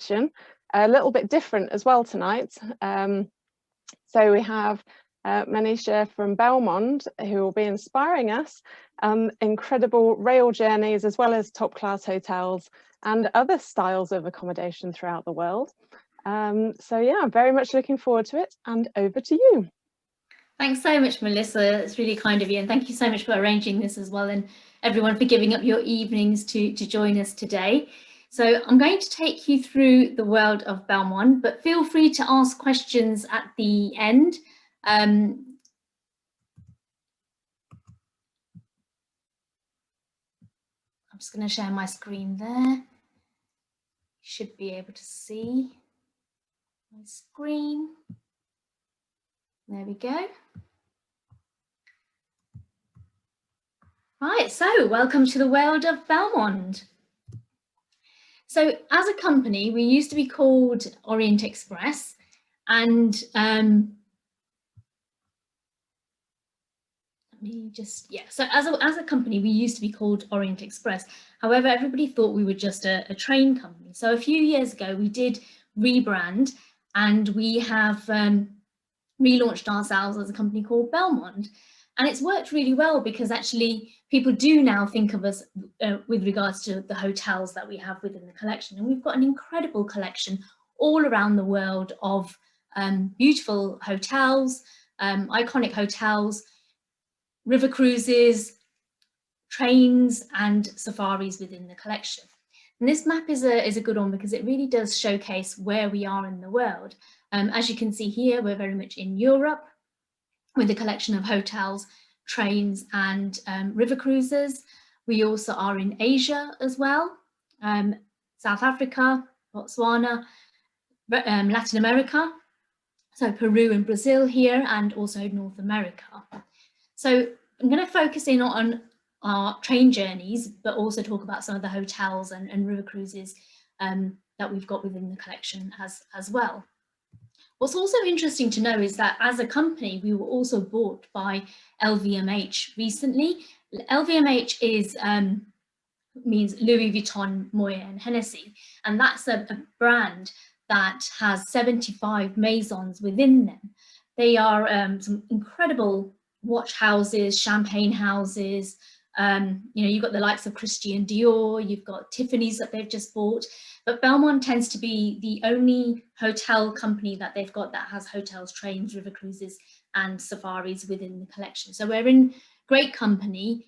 collection, a little bit different as well tonight. So we have Manisha from Belmond, who will be inspiring us on incredible rail journeys, as well as top-class hotels and other styles of accommodation throughout the world. So yeah, I'm very much looking forward to it, and over to you. Thanks so much, Melissa. It's really kind of you, and thank you so much for arranging this as well, and everyone for giving up your evenings to join us today. So I'm going to take you through the world of Belmond, but feel free to ask questions at the end. I'm just going to share my screen there. You should be able to see my screen. There we go. Right, so welcome to the world of Belmond. So as a company, we used to be called Orient Express, and so as a company, we used to be called Orient Express. However, everybody thought we were just a train company. So a few years ago, we did rebrand, and we have relaunched ourselves as a company called Belmond. And it's worked really well, because actually people do now think of us with regards to the hotels that we have within the collection. And we've got an incredible collection all around the world of beautiful hotels, iconic hotels, river cruises, trains and safaris within the collection. And this map is a good one, because it really does showcase where we are in the world. As you can see here, we're very much in Europe, with a collection of hotels, trains and river cruises. We also are in Asia as well, South Africa, Botswana, Latin America, so Peru and Brazil here, and also North America. So I'm going to focus in on our train journeys, but also talk about some of the hotels and river cruises that we've got within the collection as well. What's also interesting to know is that as a company, we were also bought by LVMH recently. LVMH means Louis Vuitton, Moet and Hennessy, and that's a brand that has 75 maisons within them. They are some incredible watch houses, champagne houses. You've got the likes of Christian Dior, you've got Tiffany's that they've just bought. But Belmond tends to be the only hotel company that they've got that has hotels, trains, river cruises and safaris within the collection. So we're in great company,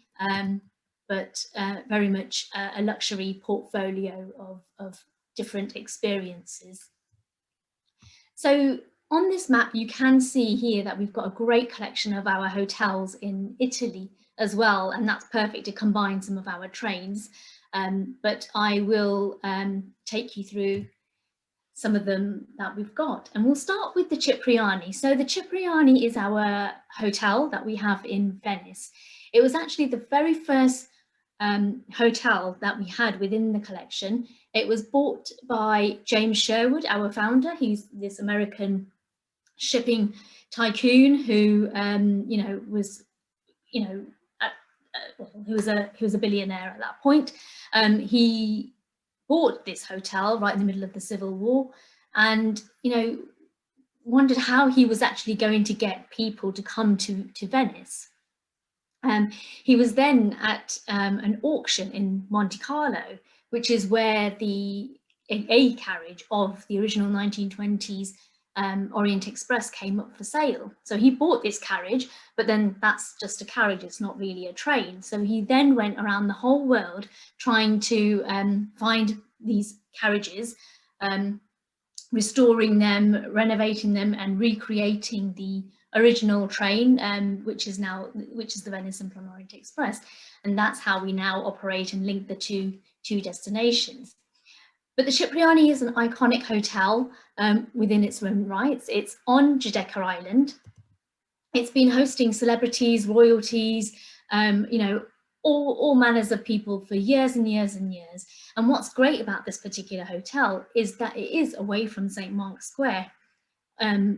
but very much a luxury portfolio of different experiences. So on this map, you can see here that we've got a great collection of our hotels in Italy as well, and that's perfect to combine some of our trains. But I will take you through some of them that we've got. And we'll start with the Chipriyani. So the Chipriyani is our hotel that we have in Venice. It was actually the very first hotel that we had within the collection. It was bought by James Sherwood, our founder. He's this American shipping tycoon who, he was a billionaire at that point. He bought this hotel right in the middle of the Civil War, and wondered how he was actually going to get people to come to Venice. He was then at an auction in Monte Carlo, which is where a carriage of the original 1920s Orient Express came up for sale. So he bought this carriage, but then that's just a carriage, it's not really a train. So he then went around the whole world trying to find these carriages, restoring them, renovating them and recreating the original train, which is the Venice and Plum Orient Express. And that's how we now operate and link the two destinations. But the Chipriyani is an iconic hotel within its own rights. It's on Giudecca Island. It's been hosting celebrities, royalties, all manners of people for years and years and years. And what's great about this particular hotel is that it is away from St. Mark's Square.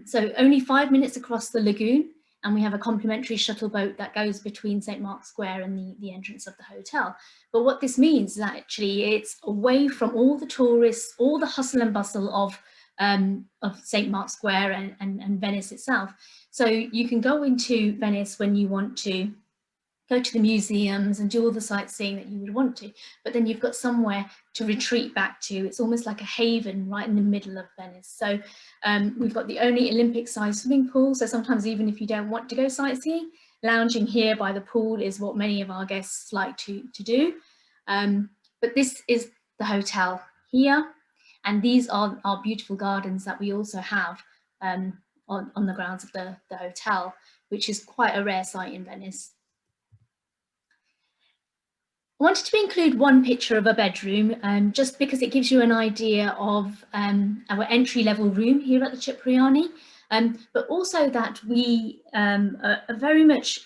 So only 5 minutes across the lagoon, and we have a complimentary shuttle boat that goes between St. Mark's Square and the entrance of the hotel. But what this means is actually it's away from all the tourists, all the hustle and bustle of St. Mark's Square and Venice itself. So you can go into Venice when you want to go to the museums and do all the sightseeing that you would want to, but then you've got somewhere to retreat back to. It's almost like a haven right in the middle of Venice. So we've got the only Olympic-sized swimming pool, so sometimes even if you don't want to go sightseeing, lounging here by the pool is what many of our guests like to do. But this is the hotel here, and these are our beautiful gardens that we also have on the grounds of the hotel, which is quite a rare sight in Venice. I wanted to include one picture of a bedroom, just because it gives you an idea of our entry-level room here at the Chipriyani, but also that we are very much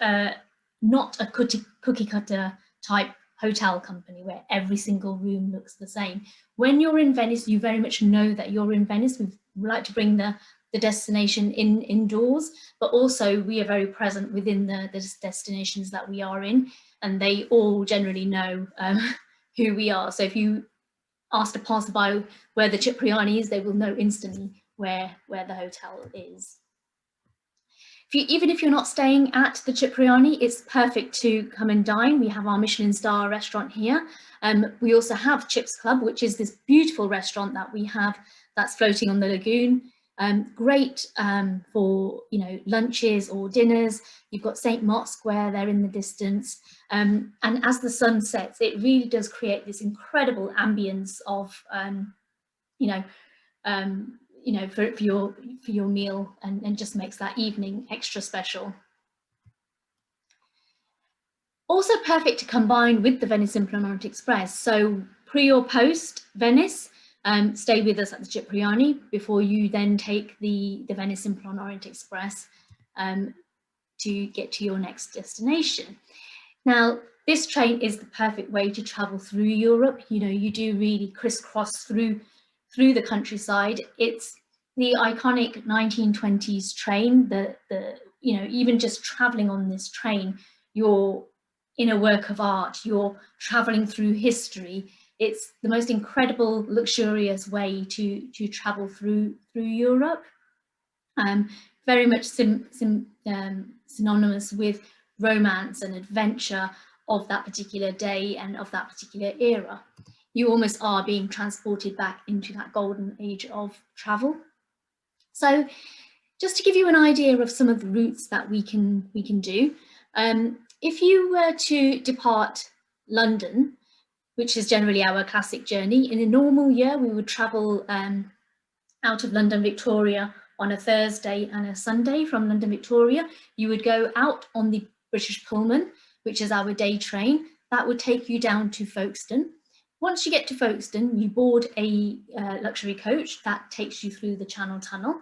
not a cookie-cutter type hotel company where every single room looks the same. When you're in Venice, you very much know that you're in Venice. We like to bring the destination indoors, but also we are very present within the destinations that we are in, and they all generally know who we are. So if you ask a passerby where the Chipriyani is, they will know instantly where the hotel is. Even if you're not staying at the Chipriyani, it's perfect to come and dine. We have our Michelin star restaurant here. We also have Chips Club, which is this beautiful restaurant that we have that's floating on the lagoon. Great for lunches or dinners. You've got St. Mark's Square there in the distance, and as the sun sets, it really does create this incredible ambience of for your meal, and just makes that evening extra special. Also perfect to combine with the Venice Simple Orient Express. So pre or post Venice, stay with us at the Chipriyani before you then take the Venice Simple Orient Express to get to your next destination. Now, this train is the perfect way to travel through Europe. You do really crisscross through the countryside. It's the iconic 1920s train. Even just traveling on this train, you're in a work of art. You're traveling through history. It's the most incredible, luxurious way to travel through Europe. Very much synonymous with romance and adventure of that particular day and of that particular era. You almost are being transported back into that golden age of travel. So just to give you an idea of some of the routes that we can do, if you were to depart London, which is generally our classic journey, in a normal year we would travel out of London Victoria on a Thursday and a Sunday. From London Victoria, you would go out on the British Coleman, which is our day train. That would take you down to Folkestone. Once you get to Folkestone, you board a luxury coach that takes you through the Channel Tunnel,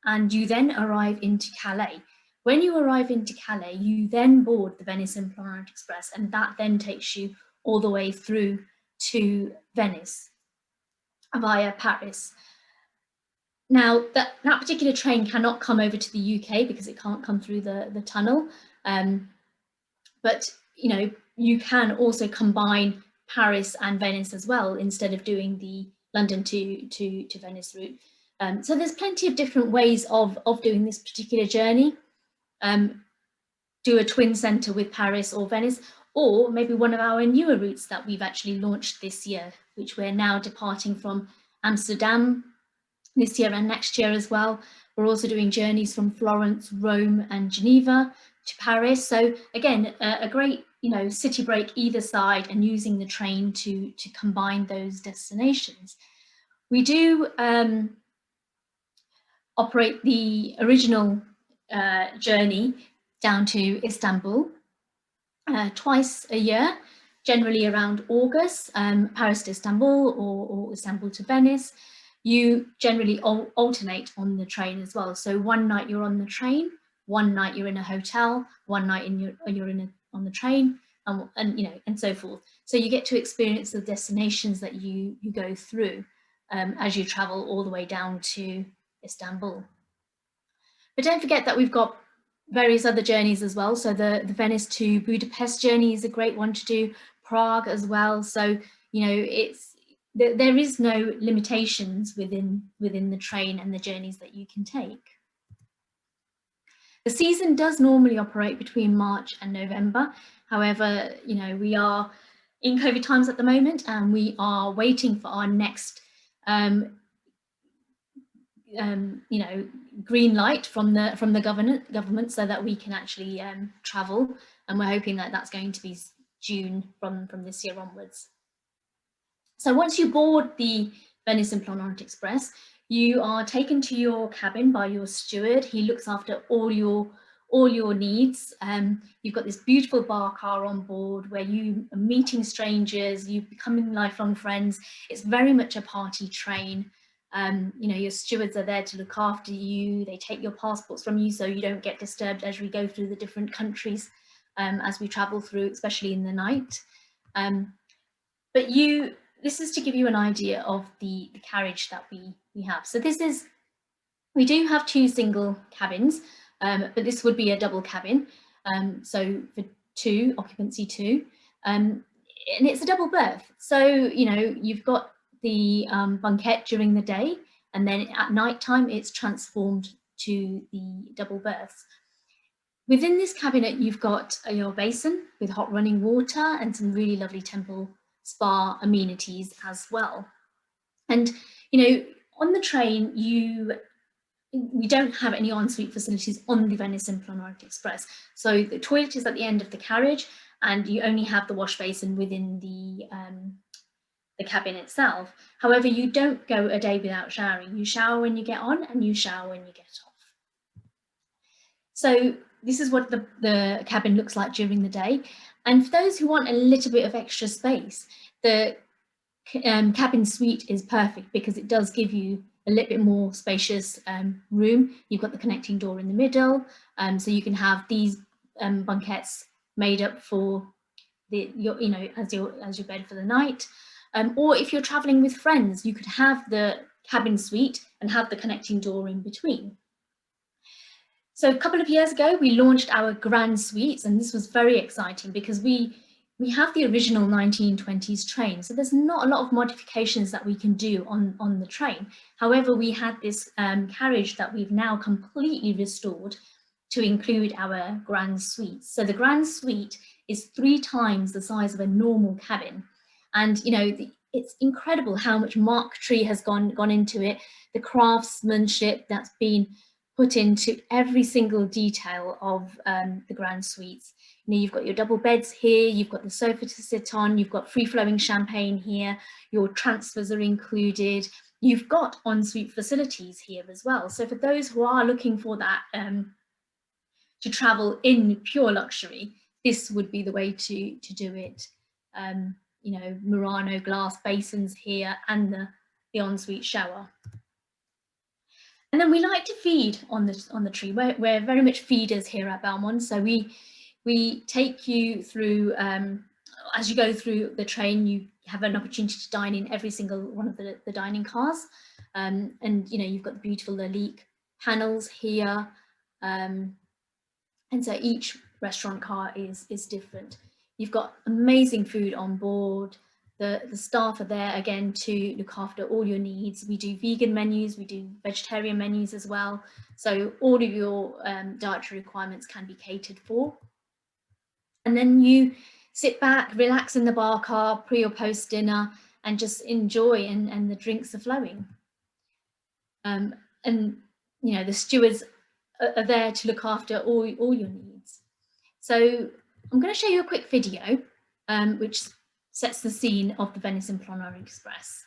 and you then arrive into Calais. When you arrive into Calais, you then board the Venice Simple Orient Express, and that then takes you all the way through to Venice via Paris. Now, that particular train cannot come over to the UK because it can't come through the tunnel, but you can also combine Paris and Venice as well, instead of doing the London to Venice route. So there's plenty of different ways of doing this particular journey. Do a twin centre with Paris or Venice, or maybe one of our newer routes that we've actually launched this year, which we're now departing from Amsterdam this year and next year as well. We're also doing journeys from Florence, Rome and Geneva to Paris. So again, a great city break either side, and using the train to combine those destinations. We do operate the original journey down to Istanbul twice a year, generally around August, Paris to Istanbul or Istanbul to Venice. You generally alternate on the train as well. So one night you're on the train, one night you're in a hotel, one night you're on the train, and so forth. So you get to experience the destinations that you go through as you travel all the way down to Istanbul. But don't forget that we've got various other journeys as well. So the Venice to Budapest journey is a great one to do, Prague as well. So, you know, there is no limitations within the train and the journeys that you can take. The season does normally operate between March and November. However, you know, we are in COVID times at the moment, and we are waiting for our next you know, green light from the government so that we can actually travel, and we're hoping that that's going to be June from this year onwards. So once you board the Venice and Planorit Express, you are taken to your cabin by your steward. He looks after all your needs. You've got this beautiful bar car on board where you are meeting strangers, you're becoming lifelong friends. It's very much a party train. You know, your stewards are there to look after you. They take your passports from you so you don't get disturbed as we go through the different countries as we travel through, especially in the night. But this is to give you an idea of the carriage that we have. So we do have 2 single cabins, but this would be a double cabin. So for 2, occupancy 2, and it's a double berth. So, you know, you've got the bunket during the day, and then at night time it's transformed to the double berths. Within this cabinet, you've got your basin with hot running water and some really lovely temple spa amenities as well. And, you know, on the train, we don't have any ensuite facilities on the Venice and Planorit Express. So the toilet is at the end of the carriage, and you only have the wash basin within the cabin itself. However, you don't go a day without showering. You shower when you get on, and you shower when you get off. So this is what the cabin looks like during the day. And for those who want a little bit of extra space, the cabin suite is perfect because it does give you a little bit more spacious room. You've got the connecting door in the middle, so you can have these bunkettes made up for as your bed for the night. Or if you're traveling with friends, you could have the cabin suite and have the connecting door in between. So a couple of years ago, we launched our Grand Suites, and this was very exciting because we have the original 1920s train. So there's not a lot of modifications that we can do on the train. However, we had this carriage that we've now completely restored to include our Grand Suites. So the Grand Suite is 3 times the size of a normal cabin. And, you know, it's incredible how much marquetry has gone into it, the craftsmanship that's been put into every single detail of the Grand Suites. You know, you've got your double beds here, you've got the sofa to sit on, you've got free-flowing champagne here, your transfers are included, you've got ensuite facilities here as well. So for those who are looking for that to travel in pure luxury, this would be the way to do it. You know, Murano glass basins here and the ensuite shower. And then we like to feed on the tree. We're very much feeders here at Belmond. So we take you through, as you go through the train, you have an opportunity to dine in every single one of the dining cars. And, you know, you've got the beautiful Lalique panels here. And so each restaurant car is different. You've got amazing food on board. The staff are there again to look after all your needs. We do vegan menus, we do vegetarian menus as well. So all of your dietary requirements can be catered for. And then you sit back, relax in the bar car, pre or post dinner, and just enjoy, and the drinks are flowing. And, you know, the stewards are there to look after all your needs. So I'm going to show you a quick video, which sets the scene of the Venice and Planorit Express.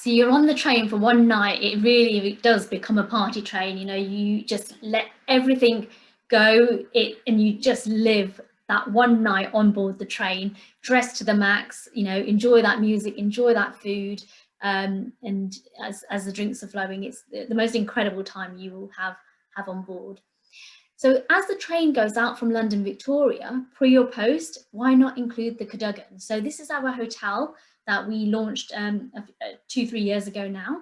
So you're on the train for one night. It really does become a party train. You know, you just let everything go and you just live that one night on board the train, dressed to the max, you know, enjoy that music, enjoy that food. And as the drinks are flowing, it's the most incredible time you will have on board. So as the train goes out from London Victoria, pre or post, why not include the Cadogan? So this is our hotel that we launched 2-3 years ago now.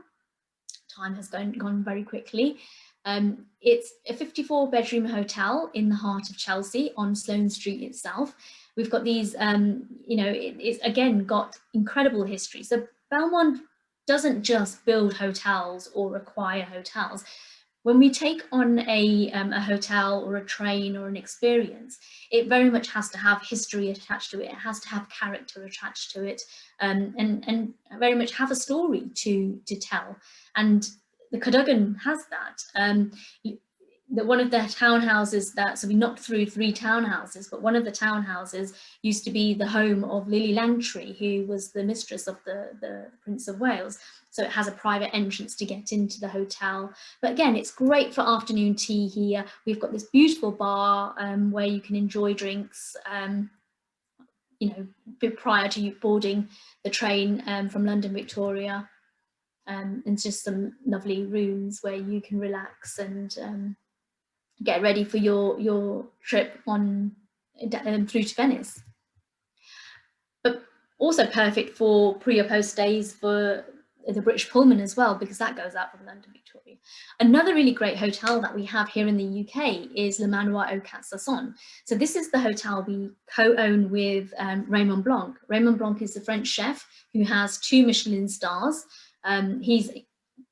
Time has gone very quickly. It's a 54-bedroom hotel in the heart of Chelsea on Sloane Street itself. We've got these, you know, it's again got incredible history. So Belmond doesn't just build hotels or acquire hotels. When we take on a hotel or a train or an experience, it very much has to have history attached to it. It has to have character attached to it, and very much have a story to tell. And the Cadogan has that. One of the townhouses so we knocked through 3 townhouses, but one of the townhouses used to be the home of Lily Langtry, who was the mistress of the Prince of Wales. So it has a private entrance to get into the hotel. But again, it's great for afternoon tea here. We've got this beautiful bar where you can enjoy drinks, you know, prior to you boarding the train from London Victoria. And just some lovely rooms where you can relax and get ready for your trip on through to Venice. But also perfect for pre or post stays for the British Pullman as well, because that goes out from London Victoria. Another really great hotel that we have here in the UK is Le Manoir au Cassason. So this is the hotel we co-own with Raymond Blanc. Raymond Blanc is the French chef who has 2 Michelin stars. He's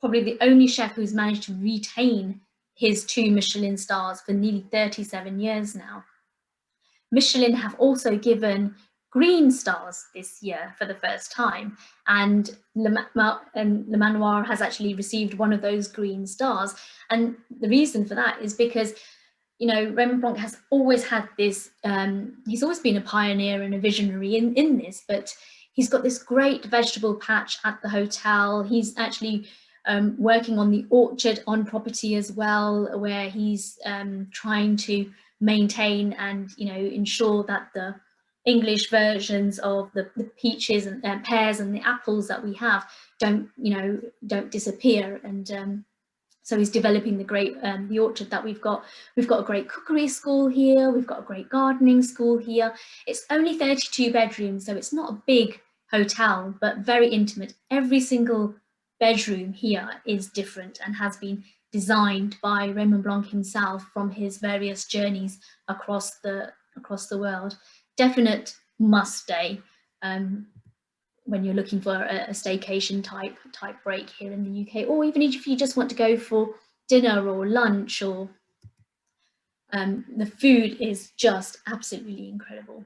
probably the only chef who's managed to retain his 2 Michelin stars for nearly 37 years now. Michelin have also given green stars this year for the first time, and Le Manoir has actually received one of those green stars. And the reason for that is because, you know, Raymond Blanc has always had this, he's always been a pioneer and a visionary in this, but he's got this great vegetable patch at the hotel. He's actually working on the orchard on property as well, where he's trying to maintain and, you know, ensure that the English versions of the peaches and pears and the apples that we have don't disappear. And so he's developing the orchard that we've got. We've got a great cookery school here. We've got a great gardening school here. It's only 32 bedrooms, so it's not a big hotel, but very intimate. Every single bedroom here is different and has been designed by Raymond Blanc himself from his various journeys across the world. Definite must stay when you're looking for a staycation type break here in the UK, or even if you just want to go for dinner or lunch, or the food is just absolutely incredible.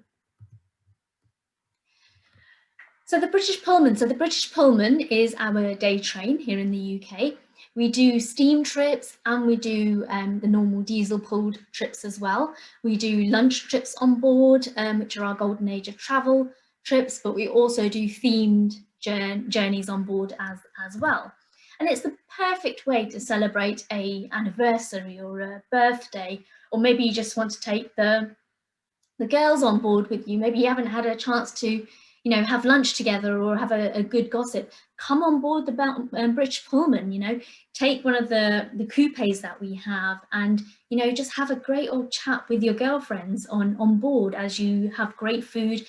So the British Pullman. So the British Pullman is our day train here in the UK. We do steam trips and we do the normal diesel pulled trips as well. We do lunch trips on board, which are our golden age of travel trips, but we also do themed journeys on board as well. And it's the perfect way to celebrate an anniversary or a birthday, or maybe you just want to take the girls on board with you. Maybe you haven't had a chance to, you know, have lunch together or have a good gossip. Come on board the British Pullman, you know, take one of the coupes that we have and, you know, just have a great old chat with your girlfriends on board as you have great food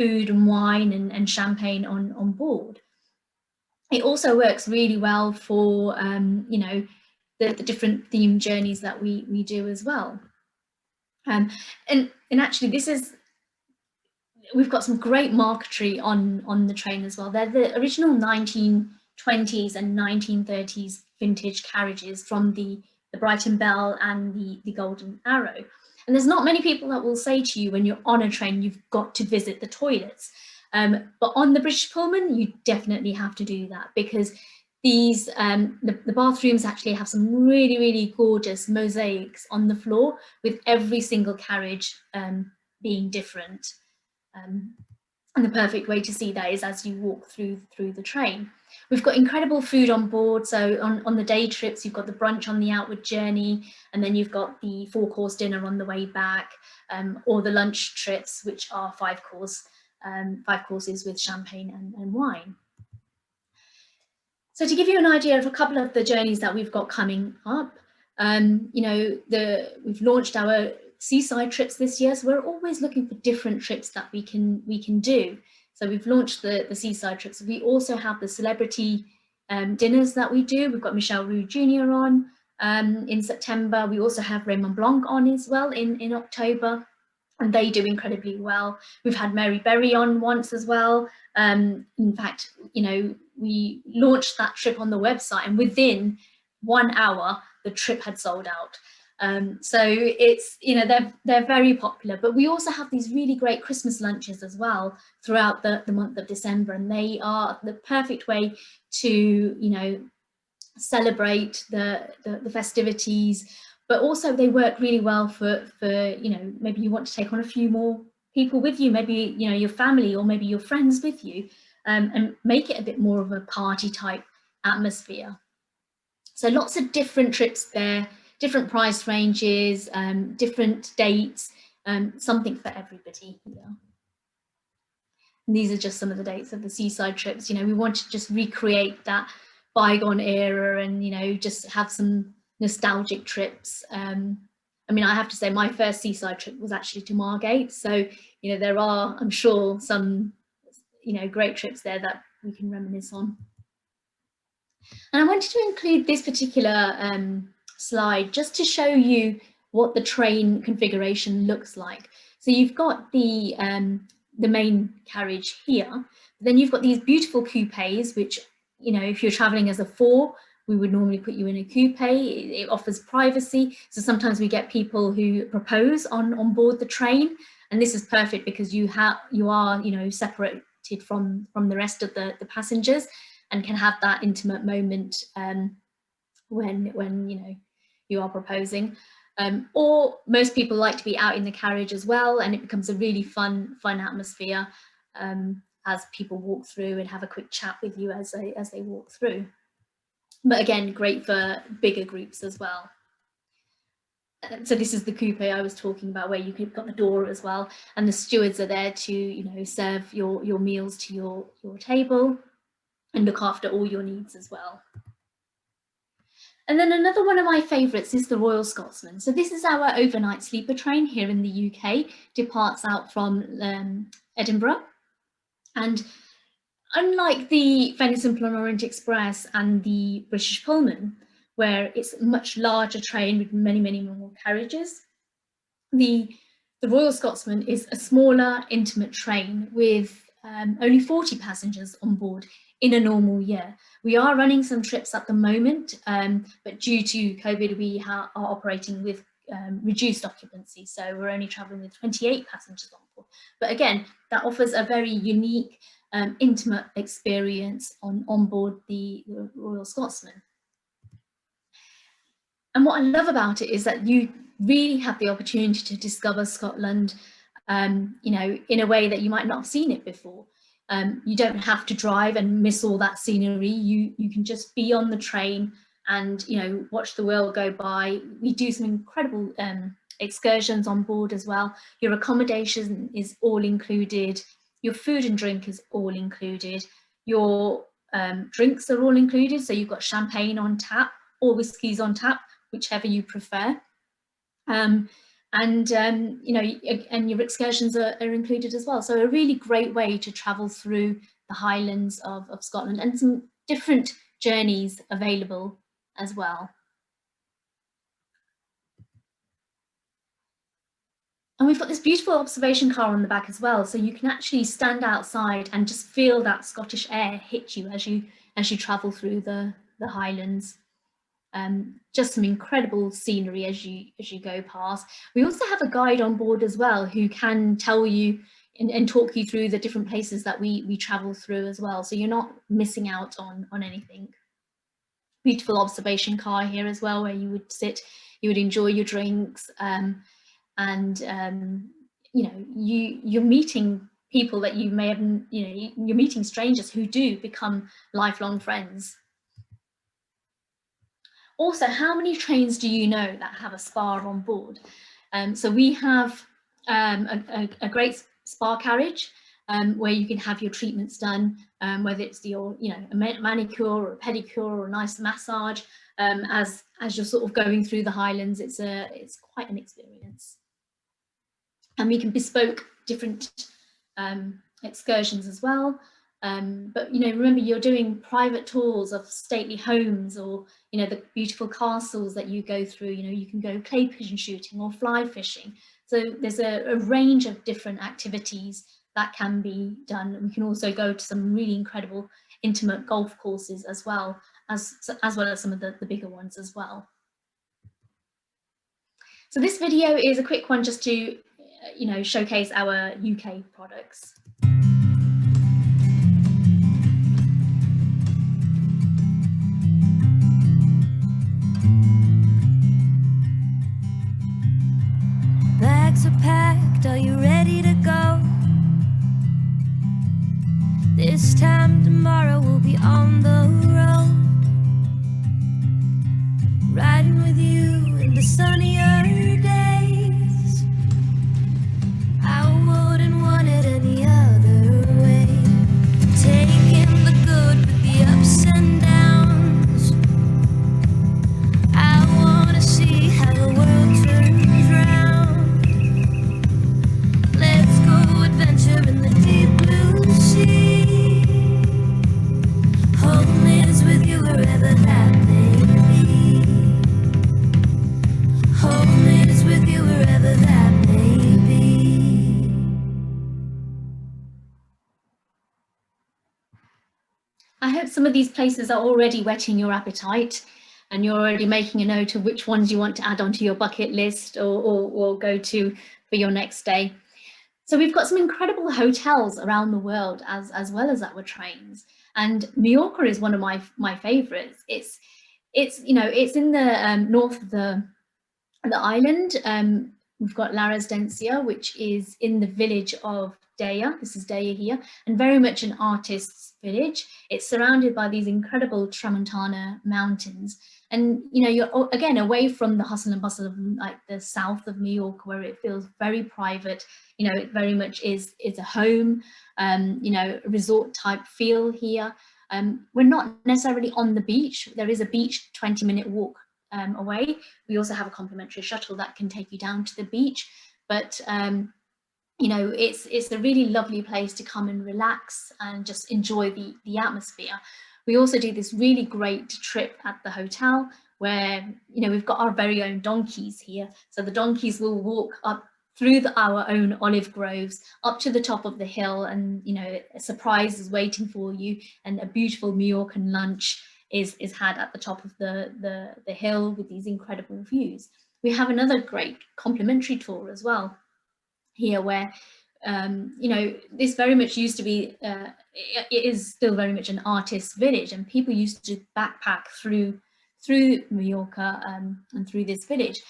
and wine and champagne on board. It also works really well for, you know, the different themed journeys that we do as well. And actually we've got some great marquetry on the train as well. They're the original 1920s and 1930s vintage carriages from the Brighton Bell and the Golden Arrow. And there's not many people that will say to you when you're on a train, you've got to visit the toilets. But on the British Pullman, you definitely have to do that, because these the bathrooms actually have some really, really gorgeous mosaics on the floor, with every single carriage being different. And the perfect way to see that is as you walk through the train. We've got incredible food on board. So on the day trips, you've got the brunch on the outward journey, and then you've got the 4-course dinner on the way back, or the lunch trips, which are 5 courses with champagne and wine. So to give you an idea of a couple of the journeys that we've got coming up, you know, we've launched our seaside trips this year, so we're always looking for different trips that we can do. So we've launched the seaside trips. We also have the celebrity dinners that we do. We've got Michelle Roux Jr. on in September. We also have Raymond Blanc on as well in October, and they do incredibly well. We've had Mary Berry on once as well. In fact, you know, we launched that trip on the website, and within 1 hour, the trip had sold out. So it's, you know, they're very popular, but we also have these really great Christmas lunches as well throughout the month of December, and they are the perfect way to, you know, celebrate the festivities, but also they work really well for, you know, maybe you want to take on a few more people with you, maybe, you know, your family or maybe your friends with you, and make it a bit more of a party type atmosphere. So lots of different trips there, different price ranges, different dates, something for everybody here. And these are just some of the dates of the seaside trips. You know, we want to just recreate that bygone era and, you know, just have some nostalgic trips. I mean, I have to say my first seaside trip was actually to Margate. So, you know, there are, I'm sure, some, you know, great trips there that we can reminisce on. And I wanted to include this particular slide just to show you what the train configuration looks like. So you've got the main carriage here, then you've got these beautiful coupes, which, you know, if you're traveling as a 4, we would normally put you in a coupe. It offers privacy. So sometimes we get people who propose on board the train, and this is perfect because you are, you know, separated from the rest of the passengers, and can have that intimate moment when you know you are proposing. Or most people like to be out in the carriage as well, and it becomes a really fun atmosphere as people walk through and have a quick chat with you as they walk through. But again, great for bigger groups as well. So this is the coupe I was talking about, where you've got the door as well, and the stewards are there to, you know, serve your meals to your table and look after all your needs as well. And then another one of my favourites is the Royal Scotsman. So this is our overnight sleeper train here in the UK, departs out from Edinburgh. And unlike the Venice and Orient Express and the British Pullman, where it's a much larger train with many, many more carriages, the Royal Scotsman is a smaller, intimate train with only 40 passengers on board in a normal year. We are running some trips at the moment, but due to COVID, we are operating with reduced occupancy. So we're only traveling with 28 passengers on board. But again, that offers a very unique, intimate experience on board the Royal Scotsman. And what I love about it is that you really have the opportunity to discover Scotland, you know, in a way that you might not have seen it before. You don't have to drive and miss all that scenery. You can just be on the train and, you know, watch the world go by. We do some incredible excursions on board as well. Your accommodation is all included. Your food and drink is all included. Your drinks are all included. So you've got champagne on tap or whiskies on tap, whichever you prefer. You know, and your excursions are included as well. So a really great way to travel through the Highlands of Scotland, and some different journeys available as well. And we've got this beautiful observation car on the back as well, so you can actually stand outside and just feel that Scottish air hit you as you travel through the Highlands. Just some incredible scenery as you go past. We also have a guide on board as well who can tell you and talk you through the different places that we travel through as well, so you're not missing out on anything. Beautiful observation car here as well, where you would sit, you would enjoy your drinks, and you know, you're meeting people that you may have, you're meeting strangers who do become lifelong friends. Also, how many trains do you know that have a spa on board? So we have a great spa carriage where you can have your treatments done, whether it's your, a manicure or a pedicure or a nice massage. As you're sort of going through the Highlands, it's quite an experience. And we can bespoke different excursions as well. But remember, you're doing private tours of stately homes, or the beautiful castles that you go through. You can go clay pigeon shooting or fly fishing. So there's a range of different activities that can be done. And we can also go to some really incredible intimate golf courses as well as some of the bigger ones as well. So this video is a quick one just to showcase our UK products. Bags are packed, are you ready to go? This time tomorrow we'll be on the road, riding with you in the sunnier days. I wouldn't want it any other way, taking the good with the ups and downs. I wanna see how the world turns round. Let's go adventure in the deep blue sea. Home is with you wherever that may be. Home is with you wherever that may be. I hope some of these places are already whetting your appetite, and you're already making a note of which ones you want to add onto your bucket list or go to for your next day. So we've got some incredible hotels around the world as well as our trains, and Mallorca is one of my favorites. It's in the north of the island. We've got La Residencia, which is in the village of Daya. This is Daya here, and very much an artist's village. It's surrounded by these incredible Tramontana mountains. And you're again away from the hustle and bustle of like the south of Mallorca, where it feels very private. It very much is a home, resort type feel here. We're not necessarily on the beach. There is a beach 20-minute walk away. We also have a complimentary shuttle that can take you down to the beach. But it's a really lovely place to come and relax and just enjoy the atmosphere. We also do this really great trip at the hotel where, we've got our very own donkeys here. So the donkeys will walk up through our own olive groves up to the top of the hill, and, a surprise is waiting for you, and a beautiful Mallorcan lunch is had at the top of the hill with these incredible views. We have another great complimentary tour as well here where, this very much used to be, it is still very much an artist's village, and people used to backpack through Mallorca and through this village.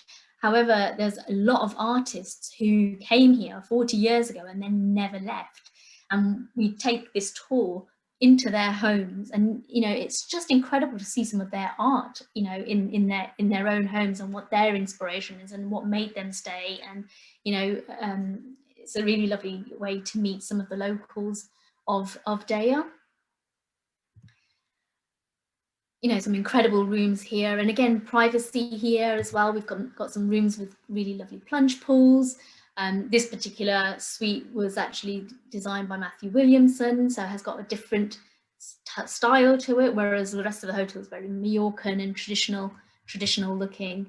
However, there's a lot of artists who came here 40 years ago and then never left. And we take this tour into their homes, and it's just incredible to see some of their art, in their own homes, and what their inspiration is and what made them stay. And it's a really lovely way to meet some of the locals of Daya. Some incredible rooms here, and again, privacy here as well. We've got some rooms with really lovely plunge pools. This particular suite was actually designed by Matthew Williamson, so it has got a different style to it, whereas the rest of the hotel is very Mallorcan and traditional looking.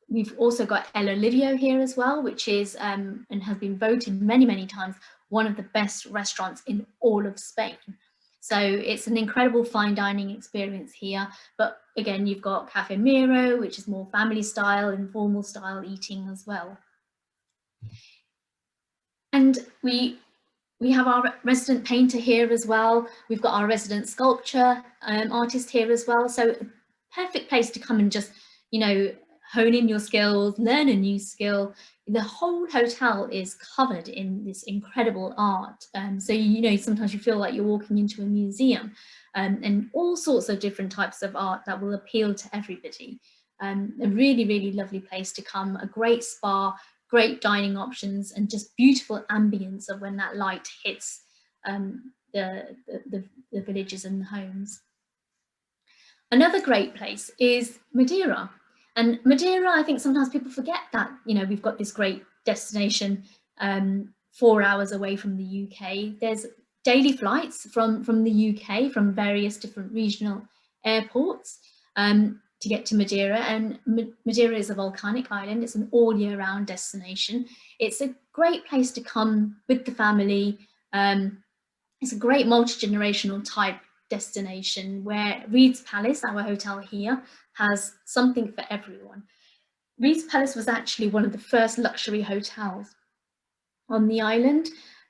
We've also got El Olivio here as well, which is and has been voted many times one of the best restaurants in all of Spain. So it's an incredible fine dining experience here. But again, you've got Cafe Miro, which is more family style, informal style eating as well. And we have our resident painter here as well. We've got our resident sculpture artist here as well. So perfect place to come and just, hone in your skills, learn a new skill. The whole hotel is covered in this incredible art. So, you know, sometimes you feel like you're walking into a museum, and all sorts of different types of art that will appeal to everybody. A really, really lovely place to come, a great spa, great dining options, and just beautiful ambience of when that light hits the villages and the homes. Another great place is Madeira. And Madeira, I think sometimes people forget that, you know, we've got this great destination 4 hours away from the UK. There's daily flights from the UK, from various different regional airports to get to Madeira. And Madeira is a volcanic island. It's an all year round destination. It's a great place to come with the family. It's a great multi-generational type destination where Reed's Palace, our hotel here, has something for everyone. Reed's Palace was actually one of the first luxury hotels on the island.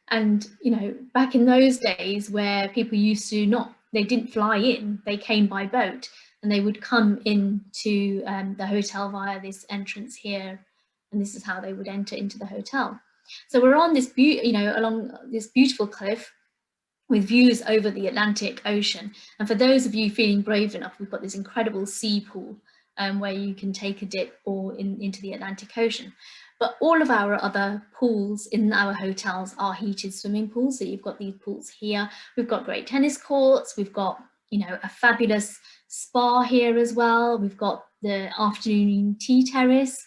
And, you know, back in those days where people used to they didn't fly in, they came by boat, and they would come into the hotel via this entrance here. And this is how they would enter into the hotel. So we're on this, along this beautiful cliff with views over the Atlantic Ocean. And for those of you feeling brave enough, we've got this incredible sea pool where you can take a dip or into the Atlantic Ocean. But all of our other pools in our hotels are heated swimming pools. So you've got these pools here. We've got great tennis courts. We've got, you know, a fabulous spa here as well. We've got the afternoon tea terrace,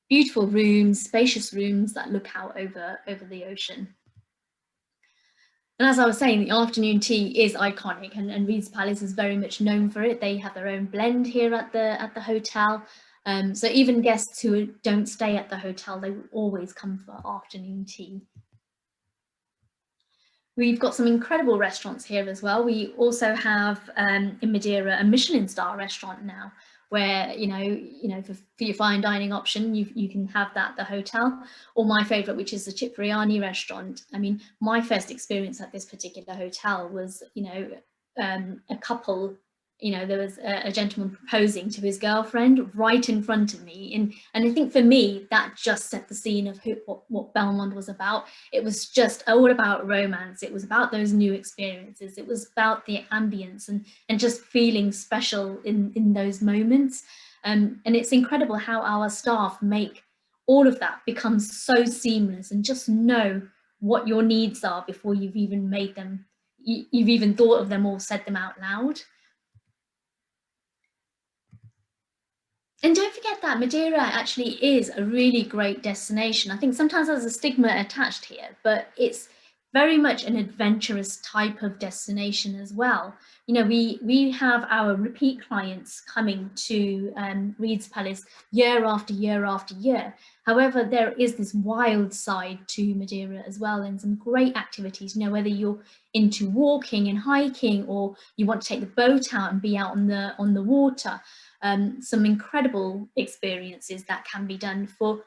beautiful rooms, spacious rooms that look out over the ocean. And as I was saying, the afternoon tea is iconic, and Reed's Palace is very much known for it. They have their own blend here at the hotel. So even guests who don't stay at the hotel, they will always come for afternoon tea. We've got some incredible restaurants here as well. We also have in Madeira a Michelin star restaurant now, where you know for your fine dining option, you can have that at the hotel. Or my favourite, which is the Chipriyani restaurant. I mean, my first experience at this particular hotel was, a couple. There was a gentleman proposing to his girlfriend right in front of me, and I think for me that just set the scene of what Belmond was about. It was just all about romance. It was about those new experiences. It was about the ambience and just feeling special in those moments. And it's incredible how our staff make all of that become so seamless, and just know what your needs are before you've even made them, you've even thought of them or said them out loud. And don't forget that Madeira actually is a really great destination. I think sometimes there's a stigma attached here, but it's very much an adventurous type of destination as well. We have our repeat clients coming to Reed's Palace year after year after year. However, there is this wild side to Madeira as well, and some great activities, whether you're into walking and hiking, or you want to take the boat out and be out on the water. Some incredible experiences that can be done for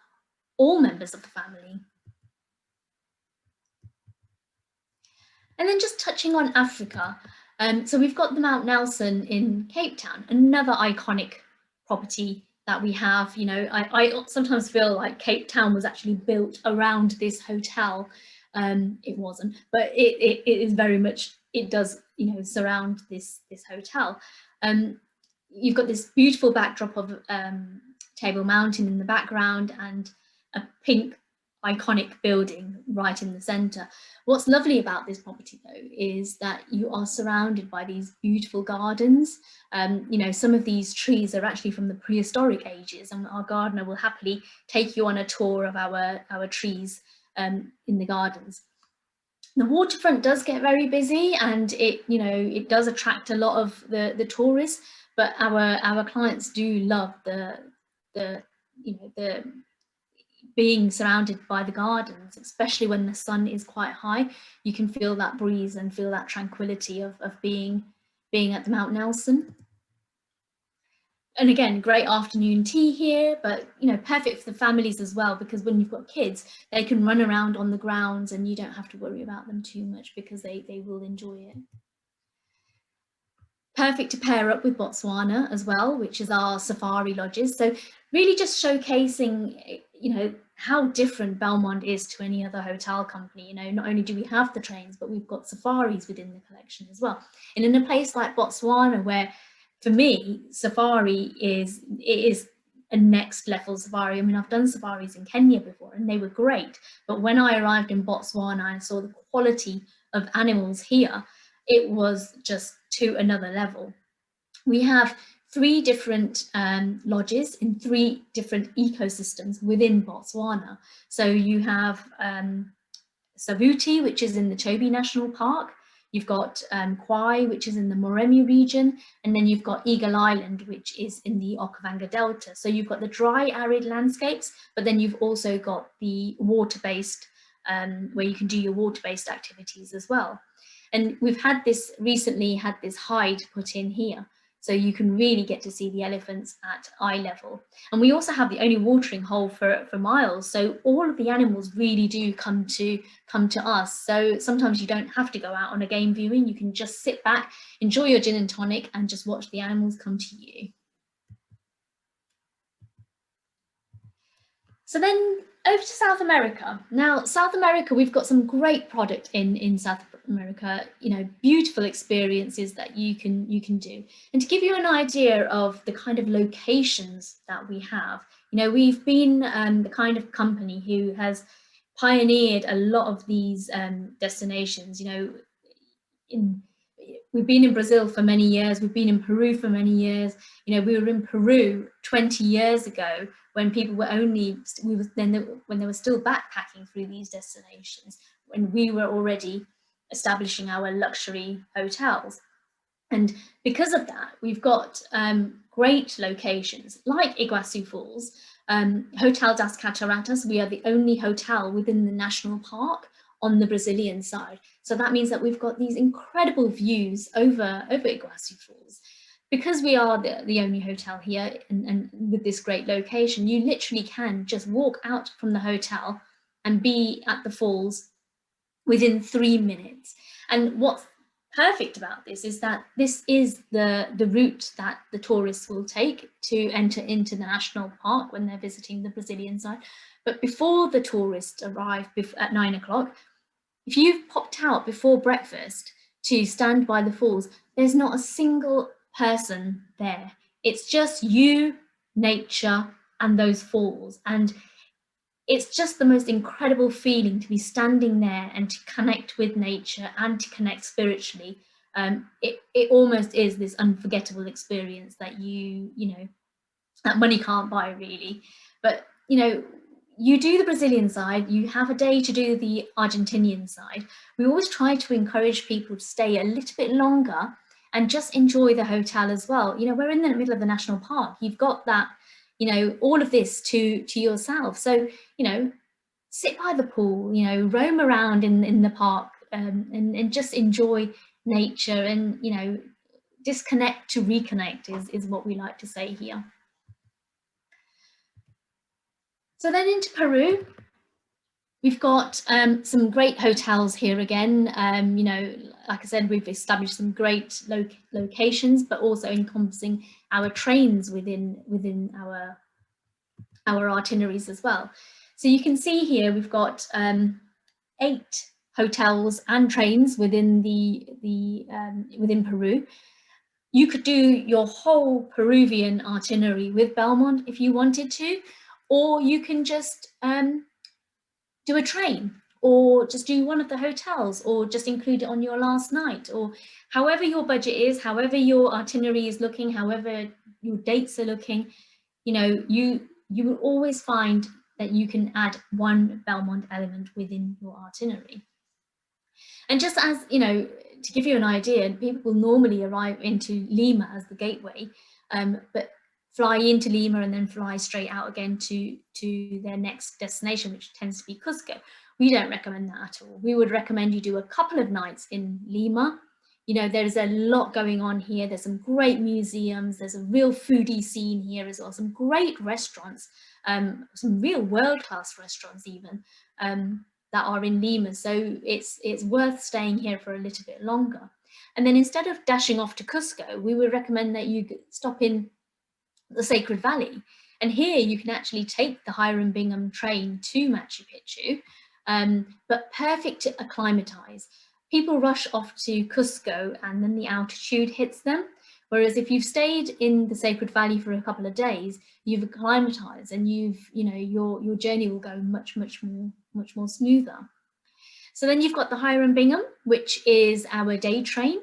all members of the family. And then just touching on Africa. So we've got the Mount Neilson in Cape Town, another iconic property that we have. I sometimes feel like Cape Town was actually built around this hotel. It wasn't, but it is very much, it does, surround this hotel. You've got this beautiful backdrop of Table Mountain in the background, and a pink iconic building right in the centre. What's lovely about this property though is that you are surrounded by these beautiful gardens. Some of these trees are actually from the prehistoric ages, and our gardener will happily take you on a tour of our trees in the gardens. The waterfront does get very busy, and it does attract a lot of the tourists, but our clients do love the being surrounded by the gardens, especially when the sun is quite high. You can feel that breeze and feel that tranquility of being at the Mount Neilson. And again, great afternoon tea here, but perfect for the families as well, because when you've got kids, they can run around on the grounds and you don't have to worry about them too much, because they will enjoy it. perfect to pair up with Botswana as well, which is our safari lodges. So really just showcasing, you know, how different Belmond is to any other hotel company. You know, not only do we have the trains, but we've got safaris within the collection as well. And in a place like Botswana, where for me, safari is a next level safari. I mean, I've done safaris in Kenya before and they were great. But when I arrived in Botswana and saw the quality of animals here, it was just to another level. We have 3 different lodges in 3 different ecosystems within Botswana. So you have Savuti, which is in the Chobe National Park. You've got Kwai, which is in the Moremi region, and then you've got Eagle Island, which is in the Okavanga Delta. So you've got the dry, arid landscapes, but then you've also got the water-based, where you can do your water-based activities as well. And we've had this recently, had this hide put in here, so you can really get to see the elephants at eye level. And we also have the only watering hole for miles, so all of the animals really do come to us. So sometimes you don't have to go out on a game viewing, you can just sit back, enjoy your gin and tonic and just watch the animals come to you. So then over to South America. Now, South America, we've got some great product in South America, you know, beautiful experiences that you can do. And to give you an idea of the kind of locations that we have, you know, we've been the kind of company who has pioneered a lot of these destinations. You know, we've been in Brazil for many years, we've been in Peru for many years. You know, we were in Peru 20 years ago when people were when they were still backpacking through these destinations, when we were already establishing our luxury hotels. And because of that, we've got great locations like Iguazu Falls, Hotel das Cataratas. We are the only hotel within the national park on the Brazilian side. So that means that we've got these incredible views over Iguazu Falls. Because we are the only hotel here and with this great location, you literally can just walk out from the hotel and be at the falls within 3 minutes. And what's perfect about this is that this is the route that the tourists will take to enter into the national park when they're visiting the Brazilian side. But before the tourists arrive at 9 o'clock, if you've popped out before breakfast to stand by the falls, there's not a single person there. It's just you, nature, and those falls. And it's just the most incredible feeling to be standing there and to connect with nature and to connect spiritually. It almost is this unforgettable experience that you know, that money can't buy really. But, you know, you do the Brazilian side, you have a day to do the Argentinian side. We always try to encourage people to stay a little bit longer and just enjoy the hotel as well. You know, we're in the middle of the national park. You've got that, you know, all of this to yourself. So, you know, sit by the pool, you know, roam around in the park and just enjoy nature and, you know, disconnect to reconnect is what we like to say here. So then into Peru, we've got some great hotels here again. You know, like I said, we've established some great locations, but also encompassing our trains within our itineraries as well. So you can see here we've got 8 hotels and trains within within Peru. You could do your whole Peruvian itinerary with Belmond if you wanted to, or you can just do a train, or just do one of the hotels, or just include it on your last night, or however your budget is, however your itinerary is looking, however your dates are looking. You know, you will always find that you can add one Belmond element within your itinerary. And just as, you know, to give you an idea, people will normally arrive into Lima as the gateway, but fly into Lima and then fly straight out again to their next destination, which tends to be Cusco. We don't recommend that at all. We would recommend you do a couple of nights in Lima. You know, there's a lot going on here. There's some great museums. There's a real foodie scene here as well. Some great restaurants, some real world-class restaurants even, that are in Lima. So it's worth staying here for a little bit longer. And then instead of dashing off to Cusco, we would recommend that you stop in the Sacred Valley. And here you can actually take the Hiram Bingham train to Machu Picchu, but perfect to acclimatize. People rush off to Cusco and then the altitude hits them. Whereas if you've stayed in the Sacred Valley for a couple of days, you've acclimatized and your journey will go much more smoother. So then you've got the Hiram Bingham, which is our day train.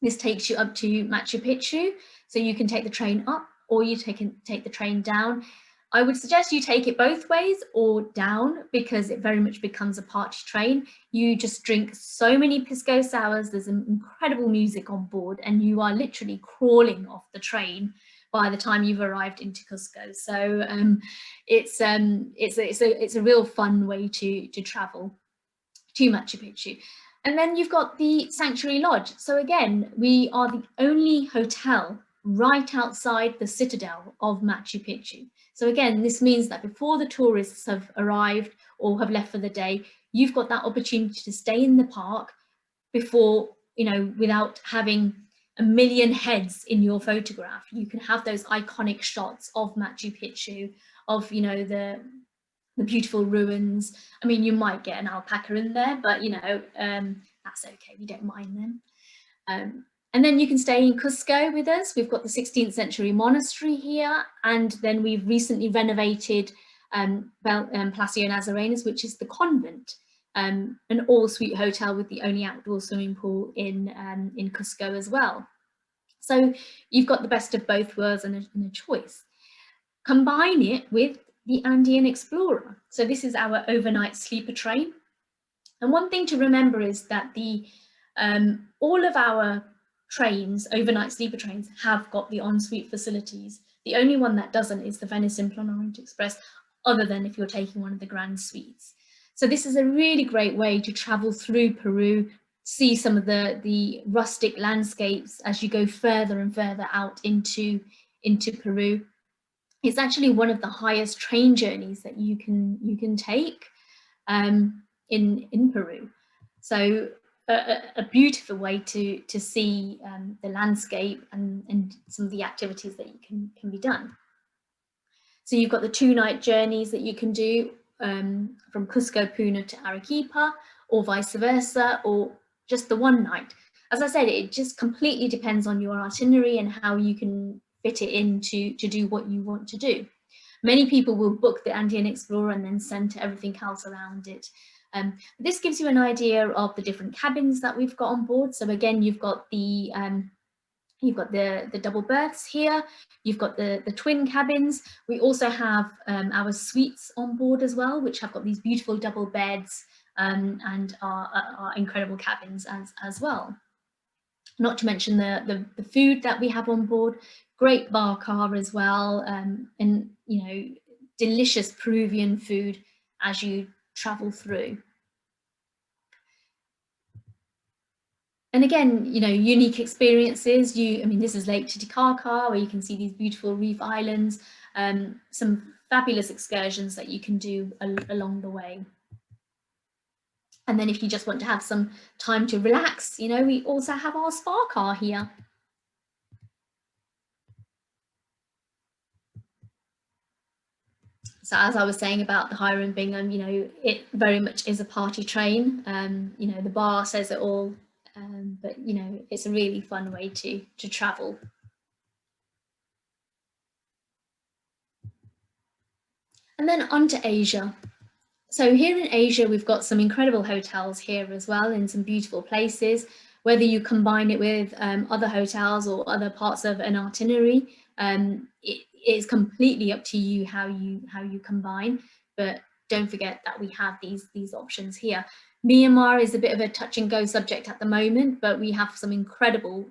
This takes you up to Machu Picchu. So you can take the train up or you take the train down. I would suggest you take it both ways or down, because it very much becomes a party train. You just drink so many pisco sours, there's incredible music on board, and you are literally crawling off the train by the time you've arrived into Cusco. So it's a real fun way to travel to Machu Picchu. And then you've got the Sanctuary Lodge. So again, we are the only hotel right outside the citadel of Machu Picchu. So again, this means that before the tourists have arrived or have left for the day, you've got that opportunity to stay in the park before, without having a million heads in your photograph. You can have those iconic shots of Machu Picchu, of, the beautiful ruins. I mean, you might get an alpaca in there, but that's okay, we don't mind them. And then you can stay in Cusco with us. We've got the 16th century monastery here, and then we've recently renovated Palacio Nazarenas, which is the convent, an all-suite hotel with the only outdoor swimming pool in Cusco as well. So you've got the best of both worlds and a choice. Combine it with the Andean Explorer. So this is our overnight sleeper train. And one thing to remember is that all of our trains, overnight sleeper trains, have got the ensuite facilities. The only one that doesn't is the Venice Simplon Orient Express, other than if you're taking one of the grand suites. So this is a really great way to travel through Peru, see some of the rustic landscapes as you go further and further out into Peru. It's actually one of the highest train journeys that you can take in Peru. So a beautiful way to see the landscape and some of the activities that can be done. So you've got the 2-night journeys that you can do from Cusco, Puna to Arequipa, or vice versa, or just the 1 night. As I said, it just completely depends on your itinerary and how you can fit it in to do what you want to do. Many people will book the Andean Explorer and then centre everything else around it. This gives you an idea of the different cabins that we've got on board. So again, you've got the double berths here. You've got the twin cabins. We also have our suites on board as well, which have got these beautiful double beds and are incredible cabins as well. Not to mention the food that we have on board. Great bar car as well, and delicious Peruvian food as you travel through. And again, unique experiences. This is Lake Titicaca, where you can see these beautiful reef islands, some fabulous excursions that you can do along the way. And then if you just want to have some time to relax, we also have our spa car here. So as I was saying about the Hiram Bingham, it very much is a party train. The bar says it all, but it's a really fun way to travel. And then on to Asia. So here in Asia, we've got some incredible hotels here as well, in some beautiful places. Whether you combine it with other hotels or other parts of an itinerary, it is completely up to you how you combine. But don't forget that we have these options here. Myanmar is a bit of a touch and go subject at the moment, but we have some incredible.